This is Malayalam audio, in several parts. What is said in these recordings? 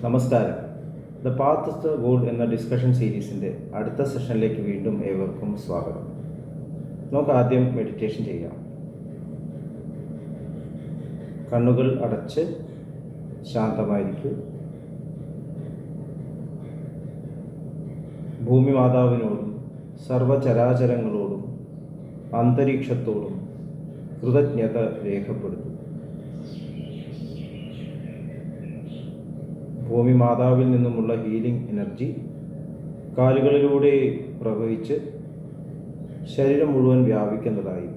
നമസ്കാരം. ദ പാത്ത് ടു ഗോൾ എന്ന ഡിസ്കഷൻ സീരീസിൻ്റെ അടുത്ത സെഷനിലേക്ക് വീണ്ടും ഏവർക്കും സ്വാഗതം. നമുക്ക് ആദ്യം മെഡിറ്റേഷൻ ചെയ്യാം. കണ്ണുകൾ അടച്ച് ശാന്തമായിരിക്കും. ഭൂമി മാതാവിനോടും സർവചരാചരങ്ങളോടും അന്തരീക്ഷത്തോടും കൃതജ്ഞത രേഖപ്പെടുത്തും. ഭൂമി മാതാവിൽ നിന്നുമുള്ള ഹീലിംഗ് എനർജി കാലുകളിലൂടെ പ്രവഹിച്ച് ശരീരം മുഴുവൻ വ്യാപിക്കുന്നതായും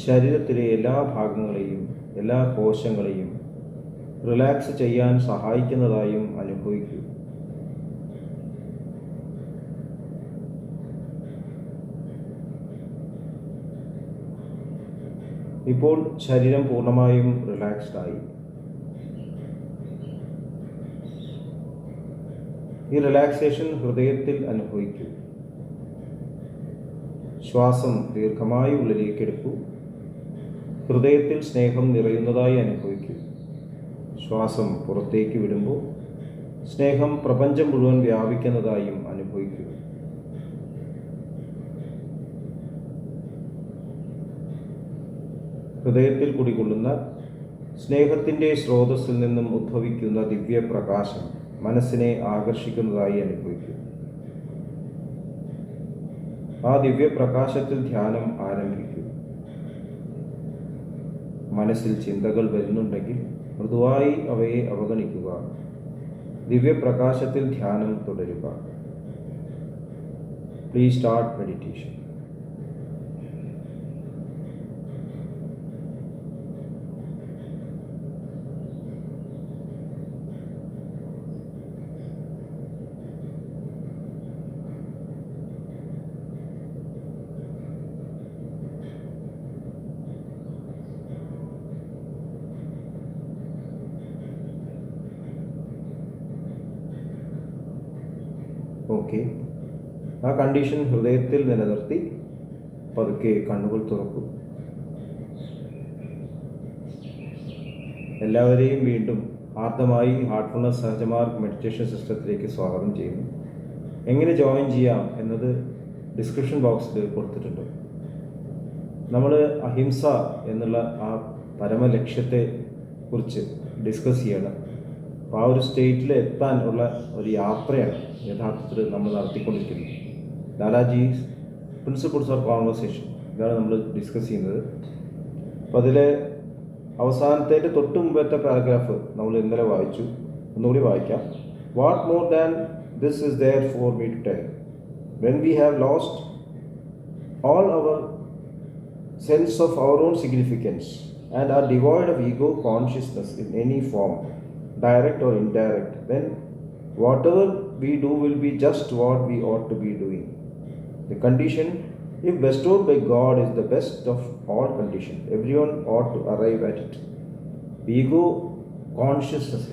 ശരീരത്തിലെ എല്ലാ ഭാഗങ്ങളെയും എല്ലാ കോശങ്ങളെയും റിലാക്സ് ചെയ്യാൻ സഹായിക്കുന്നതായും അനുഭവിക്കൂ. ഇപ്പോൾ ശരീരം പൂർണ്ണമായും റിലാക്സ്ഡായി. ഈ റിലാക്സേഷൻ ഹൃദയത്തിൽ അനുഭവിക്കൂ. ശ്വാസം ദീർഘമായി ഉള്ളിലേക്ക് എടുക്കൂ. ഹൃദയത്തിൽ സ്നേഹം നിറയുന്നതായി അനുഭവിക്കൂ. ശ്വാസം പുറത്തേക്ക് വിടുമ്പോൾ സ്നേഹം പ്രപഞ്ചം മുഴുവൻ വ്യാപിക്കുന്നതായും അനുഭവിക്കൂ. ഹൃദയത്തിൽ കുടികൊള്ളുന്ന സ്നേഹത്തിൻ്റെ സ്രോതസ്സിൽ നിന്നും ഉദ്ഭവിക്കുന്ന ദിവ്യപ്രകാശം മനസ്സിനെ ആകർഷിക്കുന്നതായി അനുഭവിക്കും. ആ ദിവ്യപ്രകാശത്തിൽ ധ്യാനം ആരംഭിക്കും. മനസ്സിൽ ചിന്തകൾ വരുന്നുണ്ടെങ്കിൽ മൃദുവായി അവയെ അവഗണിക്കുക. ദിവ്യപ്രകാശത്തിൽ ധ്യാനം തുടരുക. Please start meditation. ഓക്കെ, ആ കണ്ടീഷൻ ഹൃദയത്തിൽ നിലനിർത്തി പതുക്കെ കണ്ണുകൾ തുറക്കും. എല്ലാവരെയും വീണ്ടും ആർദ്രമായി ഹാർട്ട്ഫുൾനെസ് സഹജമാർഗ് മെഡിറ്റേഷൻ സിസ്റ്റത്തിലേക്ക് സ്വാഗതം ചെയ്യുന്നു. എങ്ങനെ ജോയിൻ ചെയ്യാം എന്നത് ഡിസ്ക്രിപ്ഷൻ ബോക്സിൽ കൊടുത്തിട്ടുണ്ട്. നമ്മൾ അഹിംസ എന്നുള്ള ആ പരമലക്ഷ്യത്തെ കുറിച്ച് ഡിസ്കസ് ചെയ്യണം. അപ്പോൾ ആ ഒരു സ്റ്റേറ്റിൽ എത്താൻ ഉള്ള ഒരു യാത്രയാണ് യഥാർത്ഥത്തിൽ നമ്മൾ നടത്തിക്കൊണ്ടിരിക്കുന്നത്. ദാദാജി പ്രിൻസിപ്പിൾസ് ഓഫ് കോൺവെർസേഷൻ, ഇതാണ് നമ്മൾ ഡിസ്കസ് ചെയ്യുന്നത്. അപ്പോൾ അതിലെ അവസാനത്തെ തൊട്ട് മുമ്പത്തെ പാരഗ്രാഫ് നമ്മൾ ഇന്നലെ വായിച്ചു. ഒന്നുകൂടി വായിക്കാം. What more than this is there for me to tell. When we have lost all our sense of our own significance and are devoid of ego consciousness in any form, direct or indirect, then whatever we do will be just what we ought to be doing. The condition, if bestowed by God, is the best of all conditions. Everyone ought to arrive at it. Ego consciousness,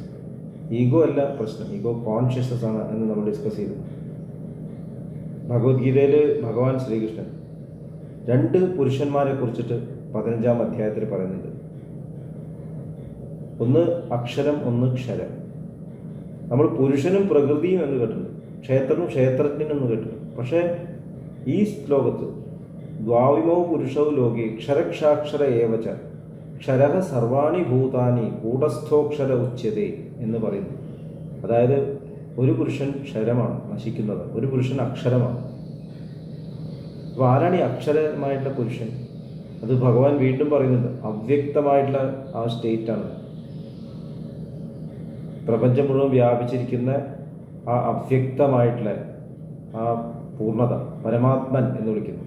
ego അല്ല പ്രശ്നം, ഈഗോ കോൺഷ്യസ്നസ് ആണ് എന്ന് നമ്മൾ ഡിസ്കസ് ചെയ്തു. ഭഗവത്ഗീതയിൽ ഭഗവാൻ ശ്രീകൃഷ്ണൻ 2 പുരുഷന്മാരെ കുറിച്ചിട്ട് 15-ാം അധ്യായത്തിൽ പറയുന്നുണ്ട്. ഒന്ന് അക്ഷരം, ഒന്ന് ക്ഷരം. നമ്മൾ പുരുഷനും പ്രകൃതിയും എന്ന് കേട്ടിട്ടുണ്ട്, ക്ഷേത്രനും ക്ഷേത്രജ്ഞനും എന്ന് കേട്ടിട്ടുണ്ട്. പക്ഷേ ഈ ശ്ലോകത്ത് ദ്വാവിമോ പുരുഷവും ലോകി ക്ഷരക്ഷാക്ഷര ഏവച ക്ഷരഃ സർവാണി ഭൂതാനി കൂടസ്ഥോക്ഷര ഉച്യതേ എന്ന് പറയുന്നു. അതായത് ഒരു പുരുഷൻ ക്ഷരമാണ്, നശിക്കുന്നത്. ഒരു പുരുഷൻ അക്ഷരമാണ്. അപ്പോൾ ആരാണ് ഈ അക്ഷരമായിട്ടുള്ള പുരുഷൻ? അത് ഭഗവാൻ വീണ്ടും പറയുന്നുണ്ട്, അവ്യക്തമായിട്ടുള്ള ആ സ്റ്റേറ്റാണ്. പ്രപഞ്ചം മുഴുവൻ വ്യാപിച്ചിരിക്കുന്ന ആ അവ്യക്തമായിട്ടുള്ള ആ പൂർണ്ണത, പരമാത്മൻ എന്ന് വിളിക്കുന്നു.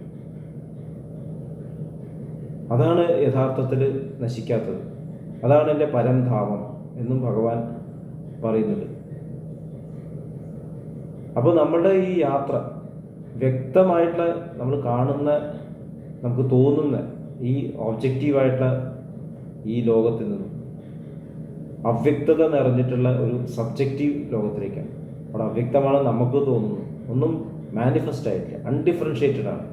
അതാണ് യഥാർത്ഥത്തിൽ നശിക്കാത്തത്. അതാണ് എൻ്റെ പരംധാമം എന്നും ഭഗവാൻ പറയുന്നുണ്ട്. അപ്പോൾ നമ്മളുടെ ഈ യാത്ര വ്യക്തമായിട്ടുള്ള, നമ്മൾ കാണുന്ന, നമുക്ക് തോന്നുന്ന ഈ ഒബ്ജക്റ്റീവായിട്ടുള്ള ഈ ലോകത്തിൽ നിന്നും അവ്യക്തത നിറഞ്ഞിട്ടുള്ള ഒരു സബ്ജക്റ്റീവ് ലോകത്തിലേക്കാണ്. അവിടെ അവ്യക്തമാണ് നമുക്ക് തോന്നുന്നു, ഒന്നും മാനിഫെസ്റ്റ് ആയിട്ടില്ല, അൺഡിഫറൻഷ്യേറ്റഡ് ആണ്.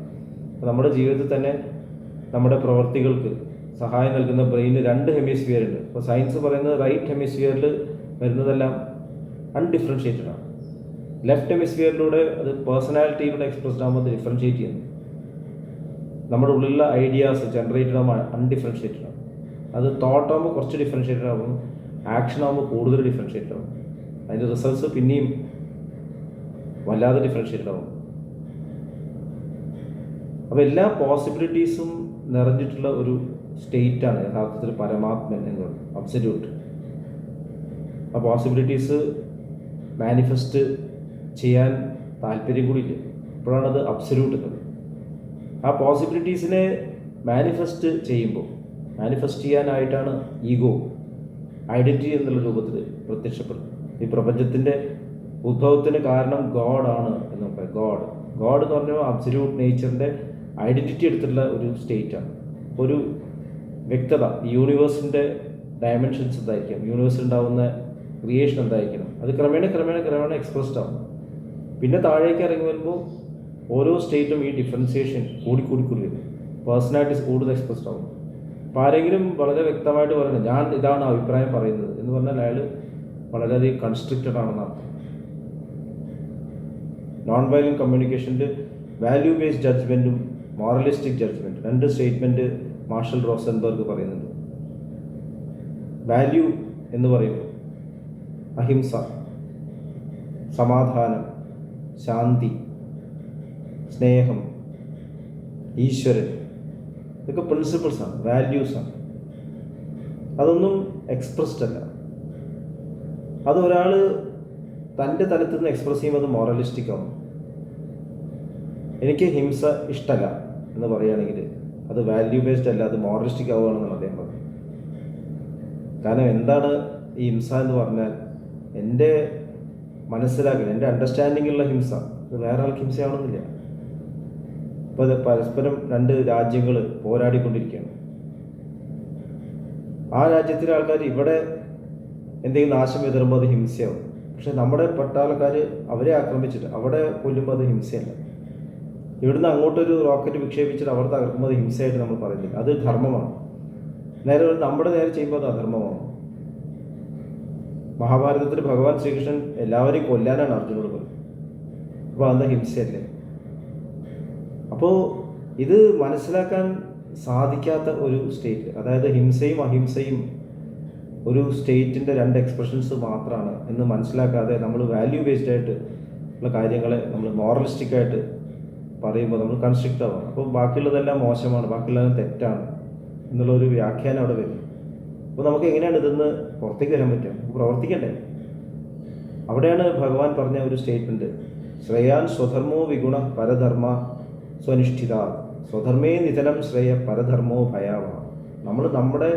നമ്മുടെ ജീവിതത്തിൽ തന്നെ നമ്മുടെ പ്രവർത്തികൾക്ക് സഹായം നൽകുന്ന ബ്രെയിന് 2 ഹെമിസ്ഫിയർ ഉണ്ട്. ഇപ്പോൾ സയൻസ് പറയുന്നത് റൈറ്റ് ഹെമിസ്ഫിയറിൽ വരുന്നതെല്ലാം അൺഡിഫറൻഷ്യേറ്റഡ് ആണ്. ലെഫ്റ്റ് ഹെമിസ്ഫിയറിലൂടെ അത് പേഴ്സണാലിറ്റിയിലൂടെ എക്സ്പ്രസ്ഡ് ആകുമ്പോൾ അത് ഡിഫറൻഷ്യേറ്റ് ചെയ്യുന്നു. നമ്മുടെ ഉള്ളിലുള്ള ഐഡിയാസ് ജനറേറ്റഡ് ആകുമ്പോൾ അൺഡിഫറൻഷ്യേറ്റഡ് ആണ്. അത് തോട്ട് ആകുമ്പോൾ കുറച്ച് ഡിഫറൻഷ്യേറ്റഡ് ആകും, ആക്ഷൻ ആകുമ്പോൾ കൂടുതൽ ഡിഫറൻഷ്യേറ്റഡ് ആകും. അതിൻ്റെ റിസൾട്ട്സ് പിന്നെയും വല്ലാതെ ഡിഫറൻഷ്യേറ്റഡ് ആകും. അപ്പോൾ എല്ലാ പോസിബിലിറ്റീസും നിറഞ്ഞിട്ടുള്ള ഒരു സ്റ്റേറ്റാണ് യഥാർത്ഥത്തിൽ പരമാത്മൻ എന്ന് പറയുന്നത്, അബ്സല്യൂട്ട്. ആ പോസിബിലിറ്റീസ് മാനിഫെസ്റ്റ് ചെയ്യാൻ താല്പര്യം കൂടി ഇല്ല. അപ്പോഴാണത് അബ്സല്യൂട്ട് എന്നത്. ആ പോസിബിലിറ്റീസിനെ മാനിഫെസ്റ്റ് ചെയ്യുമ്പോൾ, മാനിഫെസ്റ്റ് ചെയ്യാനായിട്ടാണ് ഈഗോ, ഐഡൻറ്റിറ്റി എന്നുള്ള രൂപത്തിൽ പ്രത്യക്ഷപ്പെടുന്നത്. ഈ പ്രപഞ്ചത്തിൻ്റെ ഉദ്ഭവത്തിന് കാരണം ഗോഡാണ് എന്ന് പറയാം. ഗോഡ് എന്ന് പറഞ്ഞാൽ അബ്സല്യൂട്ട് നേച്ചറിൻ്റെ ഐഡൻറ്റിറ്റി എടുത്തിട്ടുള്ള ഒരു സ്റ്റേറ്റാണ്, ഒരു വ്യക്തത. ഈ യൂണിവേഴ്സിൻ്റെ ഡയമെൻഷൻസ് എന്തായിരിക്കും, യൂണിവേഴ്സിൽ ഉണ്ടാകുന്ന ക്രിയേഷൻ എന്തായിരിക്കണം, അത് ക്രമേണ എക്സ്പ്രസ്ഡ് ആവും. പിന്നെ താഴേക്ക് ഇറങ്ങി വരുമ്പോൾ ഓരോ സ്റ്റേറ്റും ഈ ഡിഫറൻസിയേഷൻ കൂടി വരും. പേഴ്സണാലിറ്റീസ് കൂടുതൽ എക്സ്പ്രസ്ഡ് ആവും. അപ്പോൾ ആരെങ്കിലും വളരെ വ്യക്തമായിട്ട് പറയുന്നത് ഞാൻ ഇതാണ് അഭിപ്രായം പറയുന്നത് എന്ന് പറഞ്ഞാൽ അയാൾ വളരെയധികം കൺസ്ട്രിക്റ്റഡ് ആണെന്ന് അർത്ഥം. നോൺ വയലൻറ്റ് കമ്മ്യൂണിക്കേഷൻ്റെ വാല്യൂ ബേസ്ഡ് ജഡ്ജ്മെൻറ്റും മോറലിസ്റ്റിക് ജഡ്ജ്മെൻറ്റ്, രണ്ട് സ്റ്റേറ്റ്മെൻറ്റ് മാർഷൽ റോസൻബർഗ് പറയുന്നുണ്ട്. വാല്യൂ എന്ന് പറയുമ്പോൾ അഹിംസ, സമാധാനം, ശാന്തി, സ്നേഹം, ഈശ്വരൻ, ഇതൊക്കെ പ്രിൻസിപ്പിൾസാണ്, വാല്യൂസാണ്. അതൊന്നും എക്സ്പ്രസ്ഡ് അല്ല. അത് ഒരാൾ തൻ്റെ തലത്തിൽ നിന്ന് എക്സ്പ്രസ് ചെയ്യുമ്പോൾ അത് മോറലിസ്റ്റിക് ആവും. എനിക്ക് ഹിംസ ഇഷ്ടമല്ല എന്ന് പറയുകയാണെങ്കിൽ അത് വാല്യൂ ബേസ്ഡ് അല്ല, അത് മോറലിസ്റ്റിക് ആവുകയാണെന്നാണ് അദ്ദേഹം പറഞ്ഞത്. കാരണം എന്താണ് ഈ ഹിംസ എന്ന് പറഞ്ഞാൽ, എൻ്റെ മനസ്സിലാക്കൽ, എൻ്റെ അണ്ടർസ്റ്റാൻഡിങ്ങിലുള്ള ഹിംസ, അത് വേറെ ആൾക്ക് ഹിംസയാവണമെന്നില്ല. ഇപ്പോൾ അത് പരസ്പരം രണ്ട് രാജ്യങ്ങൾ പോരാടിക്കൊണ്ടിരിക്കുകയാണ്. ആ രാജ്യത്തിലെ ആൾക്കാർ ഇവിടെ എന്തെങ്കിലും നാശം വിതറുമ്പോൾ അത് ഹിംസയാവും. പക്ഷെ നമ്മുടെ പട്ടാളക്കാർ അവരെ ആക്രമിച്ചിട്ട് അവിടെ കൊല്ലുമ്പോൾ അത് ഹിംസയല്ല. ഇവിടുന്ന് അങ്ങോട്ടൊരു റോക്കറ്റ് വിക്ഷേപിച്ചിട്ട് അവർ തകർക്കുമ്പോൾ അത് ഹിംസയായിട്ട് നമ്മൾ പറയുന്നില്ല, അത് ധർമ്മമാണ്. നേരെ നമ്മുടെ നേരെ ചെയ്യുമ്പോൾ അത് അധർമ്മമാണ്. മഹാഭാരതത്തിൽ ഭഗവാൻ ശ്രീകൃഷ്ണൻ എല്ലാവരെയും കൊല്ലാനാണ് അർജുനോട് പറയുന്നത്. അപ്പോൾ അന്ന് ഹിംസയല്ലേ? അപ്പോൾ ഇത് മനസ്സിലാക്കാൻ സാധിക്കാത്ത ഒരു സ്റ്റേറ്റ്, അതായത് ഹിംസയും അഹിംസയും ഒരു സ്റ്റേറ്റിൻ്റെ രണ്ട് എക്സ്പ്രഷൻസ് മാത്രമാണ് എന്ന് മനസ്സിലാക്കാതെ നമ്മൾ വാല്യൂ ബേസ്ഡ് ആയിട്ട് ഉള്ള കാര്യങ്ങളെ നമ്മൾ മോറലിസ്റ്റിക്കായിട്ട് പറയുമ്പോൾ നമ്മൾ കൺസ്ട്രിക്റ്റ് ആവാം. അപ്പോൾ ബാക്കിയുള്ളതെല്ലാം മോശമാണ്, ബാക്കിയുള്ളതെല്ലാം തെറ്റാണ് എന്നുള്ളൊരു വ്യാഖ്യാനം അവിടെ വരും. അപ്പോൾ നമുക്ക് എങ്ങനെയാണ് ഇതെന്ന് പുറത്തേക്ക് വരാൻ പറ്റുക? പ്രവർത്തിക്കണ്ടേ? അവിടെയാണ് ഭഗവാൻ പറഞ്ഞ ഒരു സ്റ്റേറ്റ്മെൻറ്റ്, ശ്രേയാൻ സ്വധർമ്മോ വിഗുണ പരധർമ്മ സ്വനിഷ്ഠിത സ്വധർമ്മേ നിധനം ശ്രേയ പരധർമ്മോ ഭയാവ. നമ്മൾ നമ്മുടെ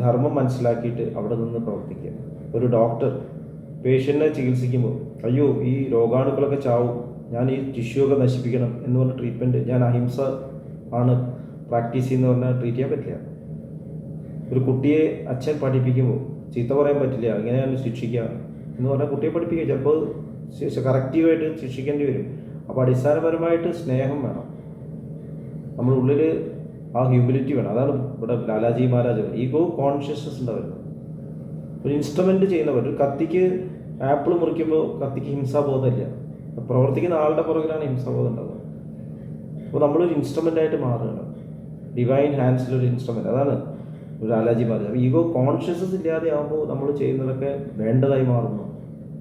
ധർമ്മം മനസ്സിലാക്കിയിട്ട് അവിടെ നിന്ന് പ്രവർത്തിക്കുക. ഒരു ഡോക്ടർ പേഷ്യൻറ്റിനെ ചികിത്സിക്കുമ്പോൾ അയ്യോ ഈ രോഗാണുക്കളൊക്കെ ചാവും, ഞാൻ ഈ ടിഷ്യൂ ഒക്കെ നശിപ്പിക്കണം എന്ന് പറഞ്ഞ ട്രീറ്റ്മെൻറ്റ്, ഞാൻ അഹിംസ ആണ് പ്രാക്ടീസ് ചെയ്യുന്ന പറഞ്ഞാൽ ട്രീറ്റ് ചെയ്യാൻ പറ്റില്ല. ഒരു കുട്ടിയെ അച്ഛൻ പഠിപ്പിക്കുമ്പോൾ ചീത്ത പറയാൻ പറ്റില്ല, എങ്ങനെയാണ് ശിക്ഷിക്കുക എന്ന് പറഞ്ഞാൽ കുട്ടിയെ പഠിപ്പിക്കുക, ചിലപ്പോൾ കറക്റ്റീവായിട്ട് ശിക്ഷിക്കേണ്ടി വരും. അപ്പോൾ അടിസ്ഥാനപരമായിട്ട് സ്നേഹം വേണം, നമ്മുടെ ഉള്ളിൽ ആ ഹ്യൂമിലിറ്റി വേണം. അതാണ് ഇവിടെ ലാലാജി മഹാരാജ് ഈഗോ കോൺഷ്യസ്നസ് ഉണ്ടാവുന്നത്. ഒരു ഇൻസ്ട്രുമെൻ്റ് ചെയ്യുന്നവർ, ഒരു കത്തിക്ക് ആപ്പിൾ മുറിക്കുമ്പോൾ കത്തിക്ക് ഹിംസാബോധമില്ല, പ്രവർത്തിക്കുന്ന ആളുടെ പുറകിലാണ് ഹിംസാബോധം ഉണ്ടാകുന്നത്. അപ്പോൾ നമ്മളൊരു ഇൻസ്ട്രുമെൻ്റായിട്ട് മാറുകയാണ്, ഡിവൈൻ ഹാൻഡ്സിലൊരു ഇൻസ്ട്രുമെൻ്റ്. അതാണ് ഒരു ലാലാജി മഹാരാജ്. അപ്പോൾ ഈഗോ കോൺഷ്യസ്നസ് ഇല്ലാതെ ആകുമ്പോൾ നമ്മൾ ചെയ്യുന്നതൊക്കെ വേണ്ടതായി മാറുന്നു.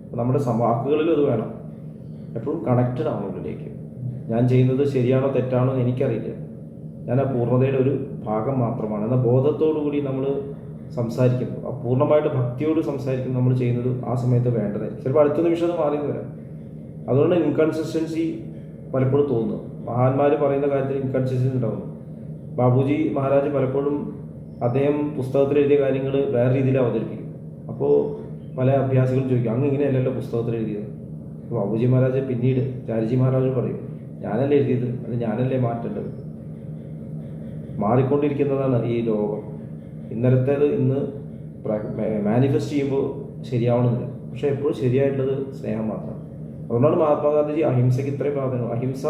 അപ്പോൾ നമ്മുടെ വാക്കുകളിലും അത് വേണം, എപ്പോഴും കണക്റ്റഡ് ആവണം ഉള്ളിലേക്ക്. ഞാൻ ചെയ്യുന്നത് ശരിയാണോ തെറ്റാണോ എന്ന് എനിക്കറിയില്ല, ഞാൻ ആ പൂർണ്ണതയുടെ ഒരു ഭാഗം മാത്രമാണ് എന്ന ബോധത്തോടു കൂടി നമ്മൾ സംസാരിക്കുമ്പോൾ, ആ പൂർണ്ണമായിട്ട് ഭക്തിയോട് സംസാരിക്കുമ്പോൾ നമ്മൾ ചെയ്യുന്നത് ആ സമയത്ത് വേണ്ടതായിരിക്കും. ചിലപ്പോൾ അടുത്ത നിമിഷം അത് മാറിയെന്ന് വരാം. അതുകൊണ്ട് ഇൻകൺസിസ്റ്റൻസി പലപ്പോഴും തോന്നുന്നു. മഹാന്മാർ പറയുന്ന കാര്യത്തിൽ ഇൻകൺസിസ്റ്റൻസി ഉണ്ടാകുന്നു. ബാബുജി മഹാരാജ് പലപ്പോഴും അദ്ദേഹം പുസ്തകത്തിൽ എഴുതിയ കാര്യങ്ങൾ വേറെ രീതിയിൽ അവതരിപ്പിക്കും. അപ്പോൾ പല അഭ്യാസികളും ചോദിക്കും, അങ്ങ് ഇങ്ങനെയല്ലല്ലോ പുസ്തകത്തിൽ എഴുതിയത്. അപ്പോൾ ബാബുജി മഹാരാജ് പിന്നീട് ചാരിജി മഹാരാജ് പറയും, ഞാനല്ലേ എഴുതിയത്, അത് ഞാനല്ലേ മാറ്റേണ്ടത്. മാറിക്കൊണ്ടിരിക്കുന്നതാണ് ഈ ലോകം. ഇന്നലത്തേത് ഇന്ന് മാനിഫെസ്റ്റ് ചെയ്യുമ്പോൾ ശരിയാവണമെന്നില്ല, പക്ഷേ എപ്പോഴും ശരിയായിട്ടുള്ളത് സ്നേഹം മാത്രമാണ്. അതുകൊണ്ടാണ് മഹാത്മാഗാന്ധിജി അഹിംസയ്ക്ക് ഇത്രയും പ്രാധാന്യം. അഹിംസ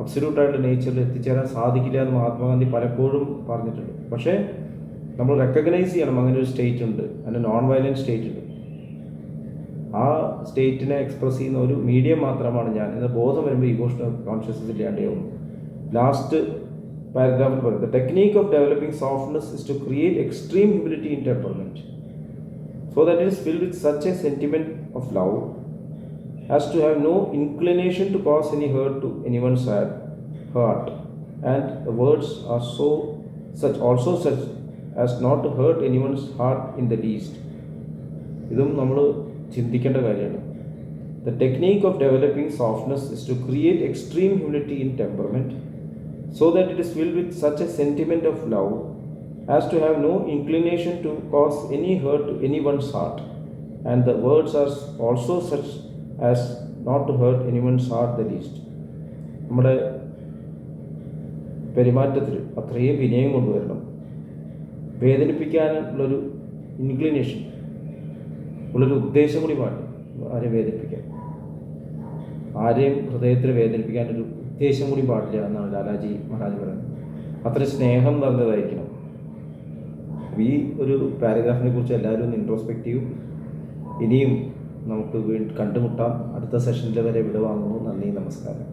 അബ്സല്യൂട്ടായിട്ട് നേച്ചറിൽ എത്തിച്ചേരാൻ സാധിക്കില്ല എന്ന് മഹാത്മാഗാന്ധി പലപ്പോഴും പറഞ്ഞിട്ടുണ്ട്. പക്ഷേ നമ്മൾ റെക്കഗ്നൈസ് ചെയ്യണം അങ്ങനെ ഒരു സ്റ്റേറ്റ് ഉണ്ട്, അതിൻ്റെ നോൺ വയലൻറ്റ് സ്റ്റേറ്റ് ഉണ്ട്. ആ സ്റ്റേറ്റിനെ എക്സ്പ്രസ് ചെയ്യുന്ന ഒരു മീഡിയം മാത്രമാണ് ഞാൻ എന്ന ബോധം വരുമ്പോൾ ഇമോഷണൽ കോൺഷ്യസ്നസ് ഇല്ലാണ്ടാവും. ലാസ്റ്റ് പാരഗ്രാഫിൽ പറയുന്നത് technique of developing softness is to create extreme humility in temperament so that it is filled with such a sentiment of love as to have no inclination to cause any hurt to anyone's heart, and the words are also such as not to hurt anyone's heart in the least. ഇതും നമ്മൾ ചിന്തിക്കേണ്ട കാര്യമാണ്. The technique of developing softness is to create extreme humility in temperament so that it is filled with such a sentiment of love as to have no inclination to cause any hurt to anyone's heart, and the words are also such as not to hurt anyone's heart the least. നമ്മുടെ പെരുമാറ്റത്തിൽ അത്രയും വിനയം കൊണ്ടുവരണം. വേദനിപ്പിക്കാനുള്ളൊരു ഇൻക്ലിനേഷൻ ഉള്ളൊരു ഉദ്ദേശം കൂടി പാടില്ല. ആരെയും വേദനിപ്പിക്കാൻ, ആരെയും ഹൃദയത്തിൽ വേദനിപ്പിക്കാനൊരു ഉദ്ദേശം കൂടി പാടില്ല എന്നാണ് ലാലാജി മഹാരാജ് പറയുന്നത്. അത്ര സ്നേഹം നിറഞ്ഞതായിരിക്കണം. ഈ ഒരു പാരഗ്രാഫിനെ കുറിച്ച് എല്ലാവരും ഒന്ന് ഇൻട്രോസ്പെക്റ്റീവ്. ഇനിയും നമുക്ക് കണ്ടുമുട്ടാം. അടുത്ത സെഷനിൽ വരെ വിടവാങ്ങുന്നു. നന്ദി, നമസ്കാരം.